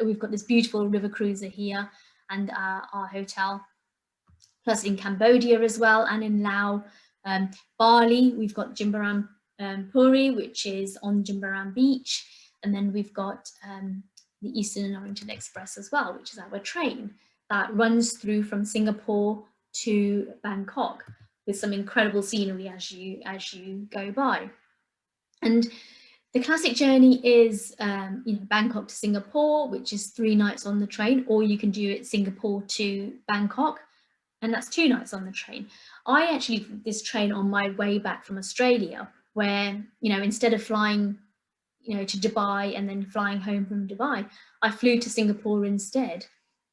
We've got this beautiful river cruiser here, and our hotel. Plus in Cambodia as well, and in Laos. Bali, we've got Jimbaran Puri, which is on Jimbaran Beach, and then we've got the Eastern and Oriental Express as well, which is our train that runs through from Singapore to Bangkok with some incredible scenery as you go by. And The classic journey is Bangkok to Singapore, which is 3 nights on the train, or you can do it Singapore to Bangkok, and that's 2 nights on the train. I actually did this train on my way back from Australia, where, instead of flying, to Dubai and then flying home from Dubai, I flew to Singapore instead,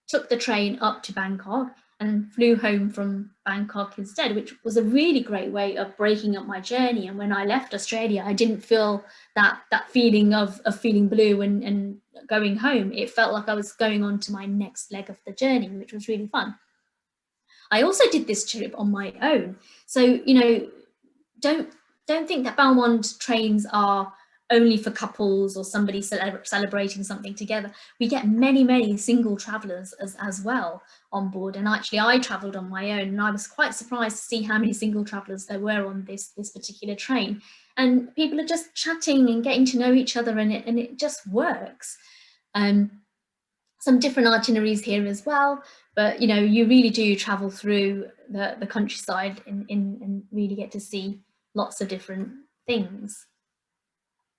took the train up to Bangkok and flew home from Bangkok instead, which was a really great way of breaking up my journey. And when I left Australia, I didn't feel that feeling of feeling blue and going home. It felt like I was going on to my next leg of the journey, which was really fun. I also did this trip on my own. So, don't think that Belmond trains are only for couples or somebody celebrating something together. We get many single travelers as well on board. And actually I traveled on my own, and I was quite surprised to see how many single travelers there were on this particular train. And people are just chatting and getting to know each other, and it just works. Some different itineraries here as well, but you really do travel through the countryside and really get to see lots of different things.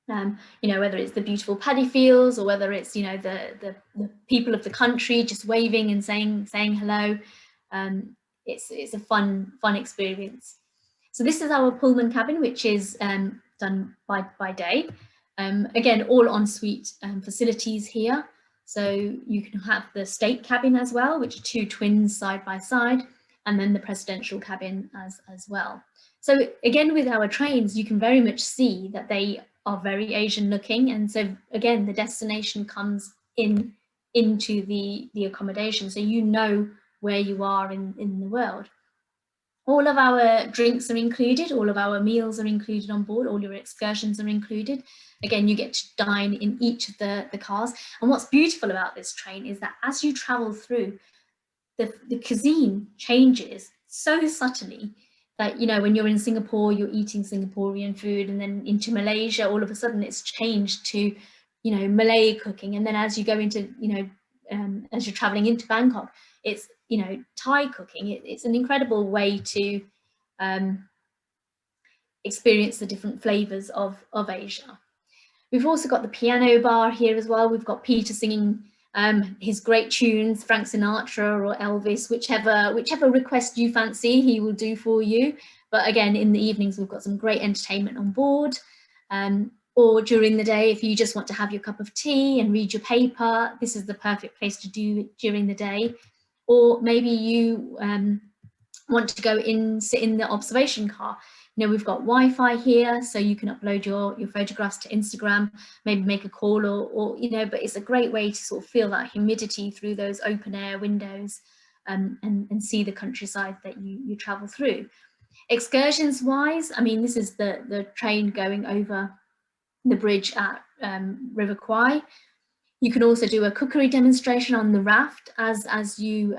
Whether it's the beautiful paddy fields, or whether it's the people of the country just waving and saying hello. It's a fun experience. So this is our Pullman cabin, which is done by day. Again, all ensuite facilities here. So you can have the state cabin as well, which are 2 twins side by side, and then the presidential cabin as well. So again, with our trains, you can very much see that they are very Asian looking. And so again, the destination comes into the accommodation, so where you are in the world. All of our drinks are included, all of our meals are included on board, all your excursions are included. Again, you get to dine in each of the cars. And what's beautiful about this train is that as you travel through, the cuisine changes so subtly that, when you're in Singapore, you're eating Singaporean food, and then into Malaysia, all of a sudden it's changed to, Malay cooking. And then as you go into, as you're traveling into Bangkok, it's, Thai cooking. It's an incredible way to experience the different flavors of Asia. We've also got the piano bar here as well. We've got Peter singing his great tunes, Frank Sinatra or Elvis, whichever request you fancy, he will do for you. But again, in the evenings, we've got some great entertainment on board. Or during the day, if you just want to have your cup of tea and read your paper, this is the perfect place to do it during the day. Or maybe you want to go sit in the observation car. We've got Wi-Fi here, so you can upload your photographs to Instagram, maybe make a call or but it's a great way to sort of feel that humidity through those open air windows and see the countryside that you travel through. Excursions wise, I mean, this is the train going over the bridge at River Kwai. You can also do a cookery demonstration on the raft as you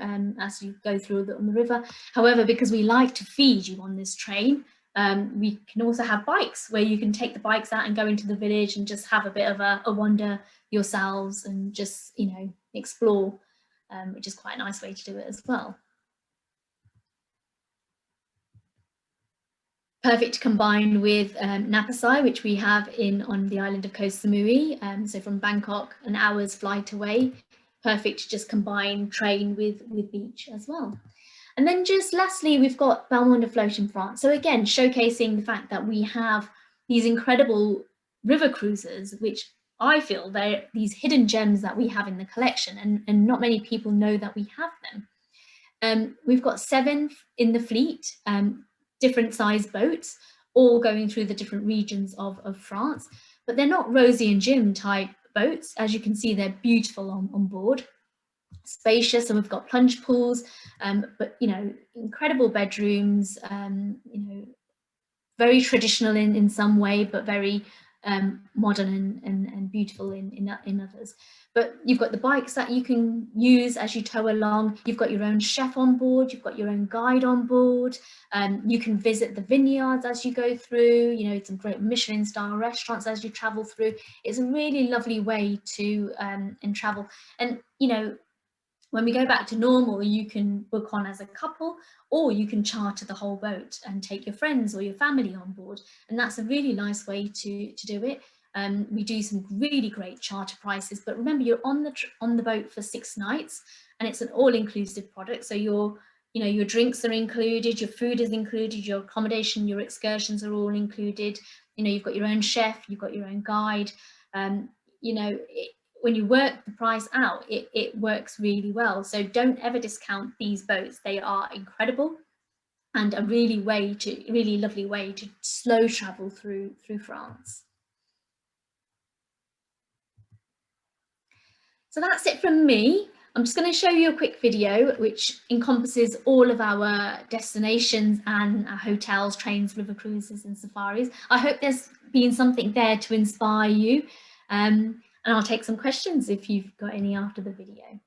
go through on the river. However, because we like to feed you on this train, we can also have bikes where you can take the bikes out and go into the village and just have a bit of a wander yourselves and just explore, which is quite a nice way to do it as well. Perfect to combine with Napasai, which we have on the island of Koh Samui. So from Bangkok, an hour's flight away. Perfect to just combine train with beach as well. And then just lastly, we've got Belmonder Float in France. So again, showcasing the fact that we have these incredible river cruises, which I feel they're these hidden gems that we have in the collection, and not many people know that we have them. We've got 7 in the fleet, different size boats, all going through the different regions of France, but they're not Rosie and Jim type boats. As you can see, they're beautiful on board. Spacious, and we've got plunge pools, but incredible bedrooms, very traditional in some way, but very modern and beautiful in others. But you've got the bikes that you can use as you tow along. You've got your own chef on board. You've got your own guide on board. You can visit the vineyards as you go through. Some great Michelin-style restaurants as you travel through. It's a really lovely way to and travel. And when we go back to normal, you can book on as a couple, or you can charter the whole boat and take your friends or your family on board. And that's a really nice way to do it. We do some really great charter prices, but remember, you're on the boat for 6 nights, and it's an all-inclusive product. So your drinks are included, your food is included, your accommodation, your excursions are all included. You've got your own chef, you've got your own guide. When you work the price out, it works really well. So don't ever discount these boats. They are incredible and a really lovely way to slow travel through France. So that's it from me. I'm just going to show you a quick video which encompasses all of our destinations and our hotels, trains, river cruises and safaris. I hope there's been something there to inspire you. And I'll take some questions if you've got any after the video.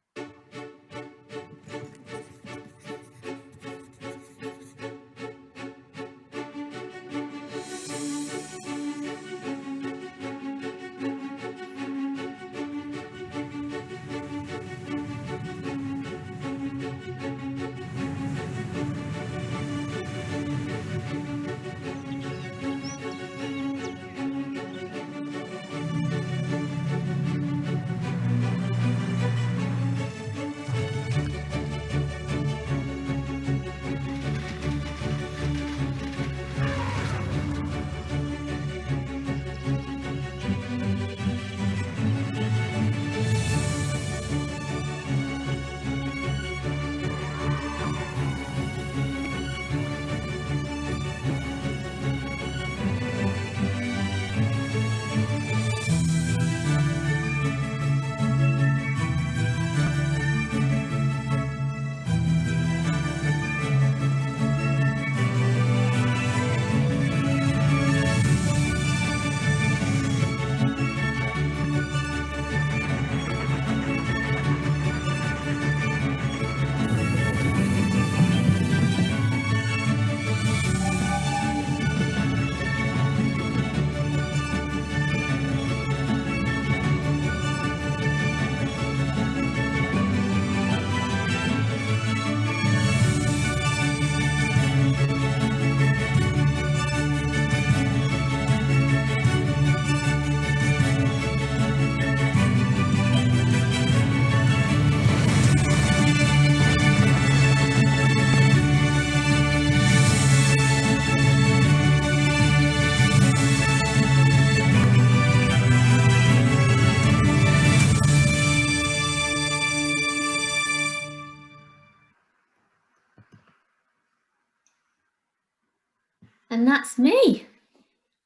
And that's me.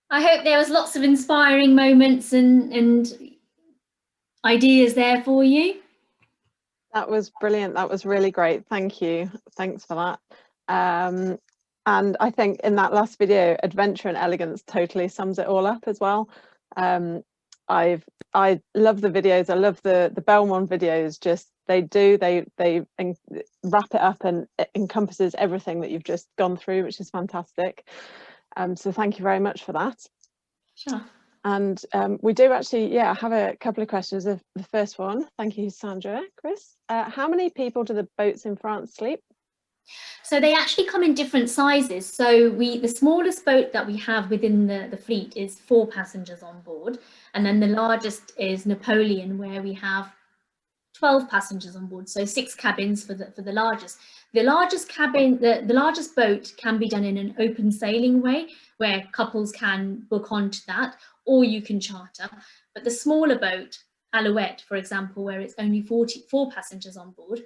I hope there was lots of inspiring moments and ideas there for you. That was brilliant. That was really great. Thank you. Thanks for that. And I think in that last video, adventure and elegance totally sums it all up as well. I love the videos. I love the Belmond videos. Just they wrap it up, and it encompasses everything that you've just gone through, which is fantastic. So thank you very much for that. Sure. And we do actually, have a couple of questions. The first one, thank you, Sandra. Chris, how many people do the boats in France sleep? So they actually come in different sizes. So the smallest boat that we have within the fleet is 4 passengers on board. And then the largest is Napoleon, where we have 12 passengers on board. So 6 cabins for the largest. The largest cabin, the largest boat can be done in an open sailing way, where couples can book onto that, or you can charter. But the smaller boat, Alouette, for example, where it's only 44 passengers on board,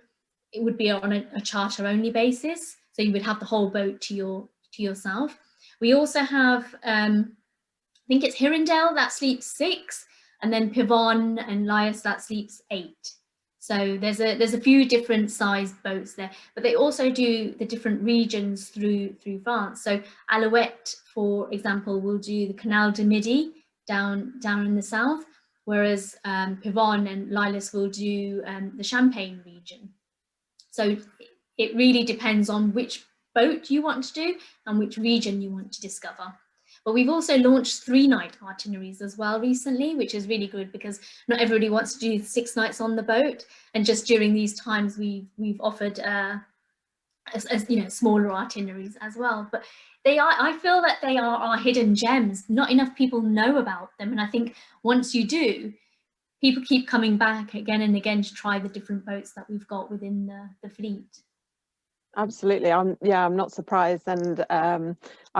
it would be on a charter only basis. So you would have the whole boat to yourself. We also have, I think it's Hirondelle that sleeps 6, and then Pivon and Lias that sleeps 8. So there's a few different sized boats there, but they also do the different regions through France. So Alouette, for example, will do the Canal du Midi down in the south, whereas Pivon and Lilas will do the Champagne region. So it really depends on which boat you want to do and which region you want to discover. But we've also launched 3-night itineraries as well recently, which is really good because not everybody wants to do 6 nights on the boat. And just during these times, we've offered as you know, smaller itineraries as well. But I feel that they are our hidden gems. Not enough people know about them, and I think once you do, people keep coming back again and again to try the different boats that we've got within the fleet. Absolutely. I'm not surprised, and I'm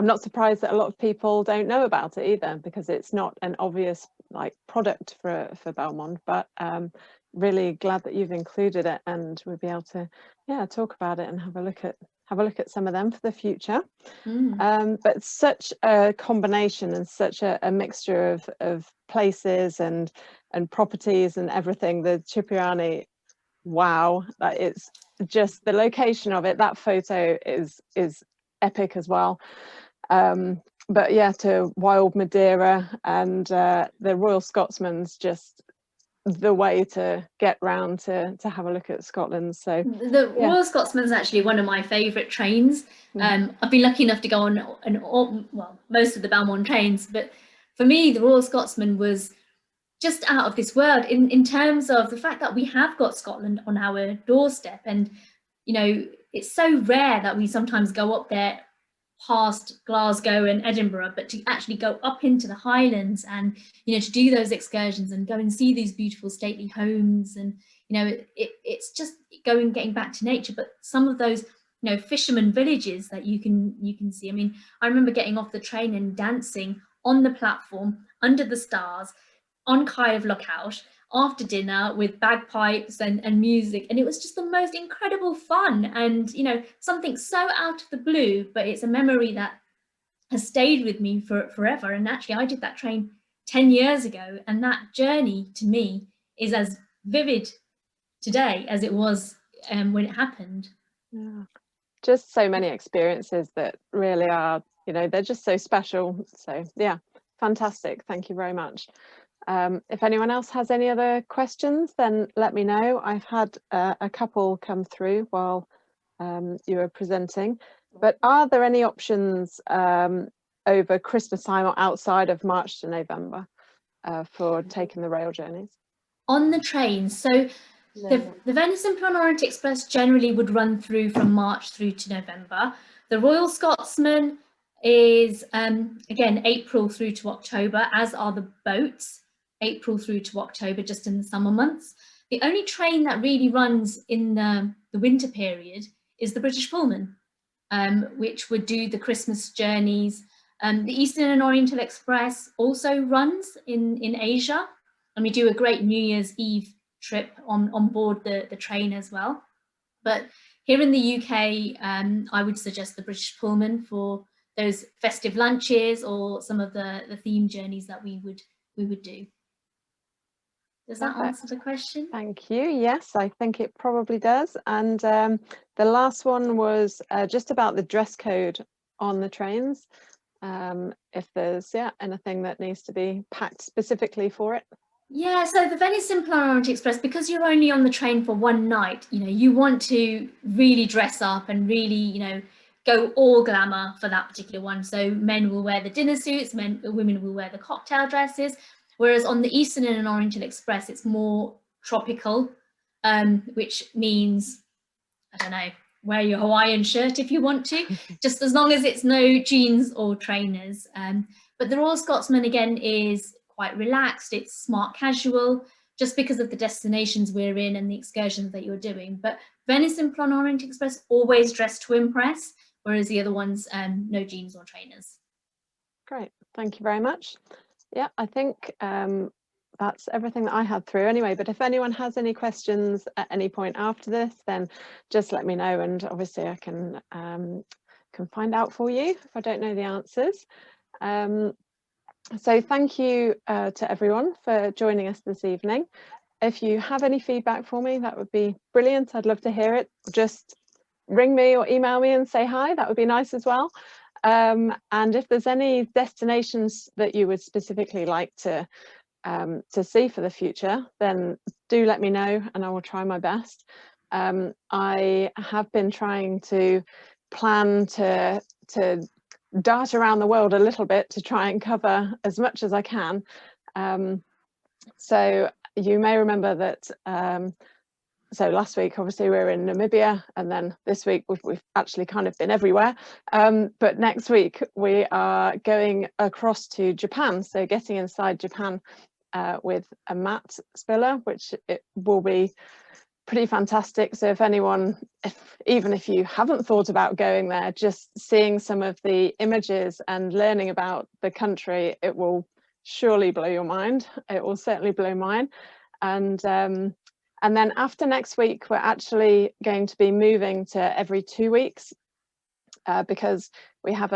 not surprised that a lot of people don't know about it either, because it's not an obvious like product for Belmond. But really glad that you've included it, and we'll be able to talk about it and have a look at some of them for the future. But such a combination and such a mixture of places and properties and everything. The Chipriyani, wow, that it's just the location of it. That photo is epic as well. But yeah, to wild Madeira and the Royal Scotsman's just the way to get round to have a look at Scotland. So the Royal Scotsman's actually one of my favourite trains. I've been lucky enough to go on most of the Belmond trains, but for me the Royal Scotsman was just out of this world in terms of the fact that we have got Scotland on our doorstep. And you know, it's so rare that we sometimes go up there past Glasgow and Edinburgh, but to actually go up into the Highlands and, you know, to do those excursions and go and see these beautiful stately homes, and you know, it's just getting back to nature. But some of those, you know, fishermen villages that you can see. I mean, I remember getting off the train and dancing on the platform under the stars on Kyve Lookout after dinner with bagpipes and music, and it was just the most incredible fun. And you know, something so out of the blue, but it's a memory that has stayed with me forever. And actually I did that train 10 years ago, and that journey to me is as vivid today as it was when it happened. Yeah, just so many experiences that really are, you know, they're just so special. So yeah, fantastic, thank you very much. If anyone else has any other questions, then let me know. I've had a couple come through while you were presenting, but are there any options over Christmas time or outside of March to November for taking the rail journeys? On the trains, so the Venice and Manoir Express generally would run through from March through to November. The Royal Scotsman is again April through to October, as are the boats, April through to October, just in the summer months. The only train that really runs in the winter period is the British Pullman, which would do the Christmas journeys. The Eastern and Oriental Express also runs in Asia, and we do a great New Year's Eve trip on board the train as well. But here in the UK, I would suggest the British Pullman for those festive lunches or some of the theme journeys that we would do. Does that answer the question? Thank you. Yes, I think it probably does. And the last one was just about the dress code on the trains. If there's anything that needs to be packed specifically for it. Yeah, so the Venice and Manoir Express, because you're only on the train for one night, you know, you want to really dress up and really, you know, go all glamour for that particular one. So men will wear the dinner suits, women will wear the cocktail dresses. Whereas on the Eastern and Oriental Express, it's more tropical, which means, I don't know, wear your Hawaiian shirt if you want to, just as long as it's no jeans or trainers. But the Royal Scotsman, again, is quite relaxed. It's smart casual, just because of the destinations we're in and the excursions that you're doing. But Venice and Manoir Express, always dressed to impress, whereas the other ones, no jeans or trainers. Great, thank you very much. Yeah, I think that's everything that I had through anyway, but if anyone has any questions at any point after this, then just let me know, and obviously I can find out for you if I don't know the answers. So thank you to everyone for joining us this evening. If you have any feedback for me, that would be brilliant. I'd love to hear it. Just ring me or email me and say hi, that would be nice as well. And if there's any destinations that you would specifically like to see for the future, then do let me know and I will try my best. I have been trying to plan to dart around the world a little bit to try and cover as much as I can. So you may remember that so last week, obviously, we were in Namibia, and then this week we've actually kind of been everywhere. But next week we are going across to Japan, so getting inside Japan with a mat spiller, which it will be pretty fantastic. So if anyone, even if you haven't thought about going there, just seeing some of the images and learning about the country, it will surely blow your mind. It will certainly blow mine. And then after next week, we're actually going to be moving to every 2 weeks because we have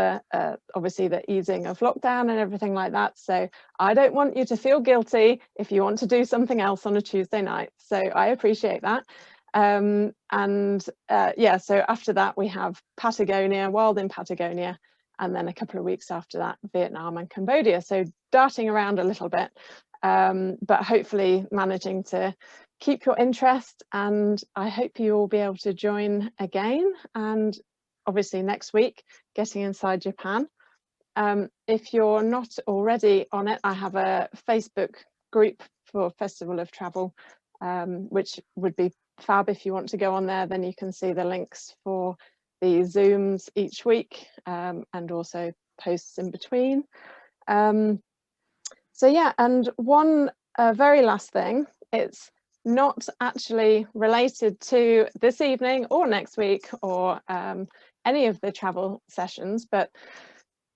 obviously the easing of lockdown and everything like that. So I don't want you to feel guilty if you want to do something else on a Tuesday night. So I appreciate that. Yeah, so after that we have Patagonia, Wild in Patagonia, and then a couple of weeks after that, Vietnam and Cambodia. So darting around a little bit, but hopefully managing to keep your interest, and I hope you will be able to join again. And obviously next week, getting inside Japan. If you're not already on it, I have a Facebook group for Festival of Travel, which would be fab if you want to go on there. Then you can see the links for the Zooms each week, and also posts in between. So yeah, and one very last thing, it's not actually related to this evening or next week or any of the travel sessions, but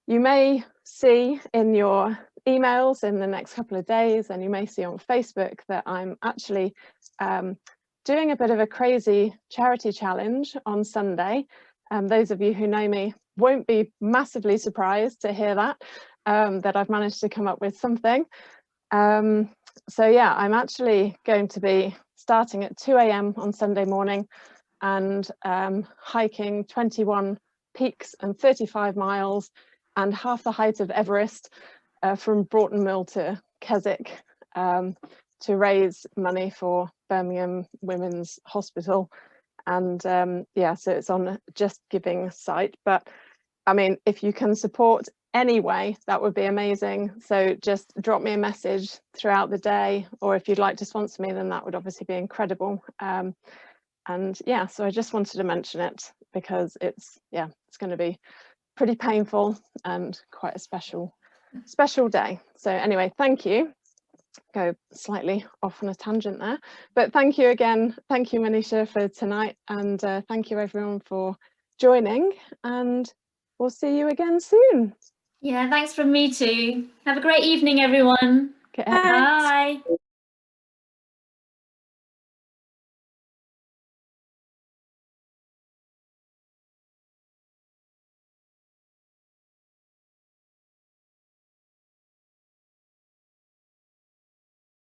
you may see in your emails in the next couple of days, and you may see on Facebook, that I'm actually doing a bit of a crazy charity challenge on Sunday. Those of you who know me won't be massively surprised to hear that I've managed to come up with something. So yeah, I'm actually going to be starting at 2 a.m. on Sunday morning and hiking 21 peaks and 35 miles and half the height of Everest from Broughton Mill to Keswick to raise money for Birmingham Women's Hospital. And yeah, so it's on Just Giving site, but I mean, if you can support anyway, that would be amazing. So just drop me a message throughout the day, or if you'd like to sponsor me, then that would obviously be incredible. And yeah, so I just wanted to mention it because it's going to be pretty painful and quite a special day. So anyway, thank you. Go slightly off on a tangent there, but thank you again. Thank you, Manisha, for tonight, and thank you everyone for joining, and we'll see you again soon. Yeah, thanks from me too. Have a great evening, everyone. Okay. Bye.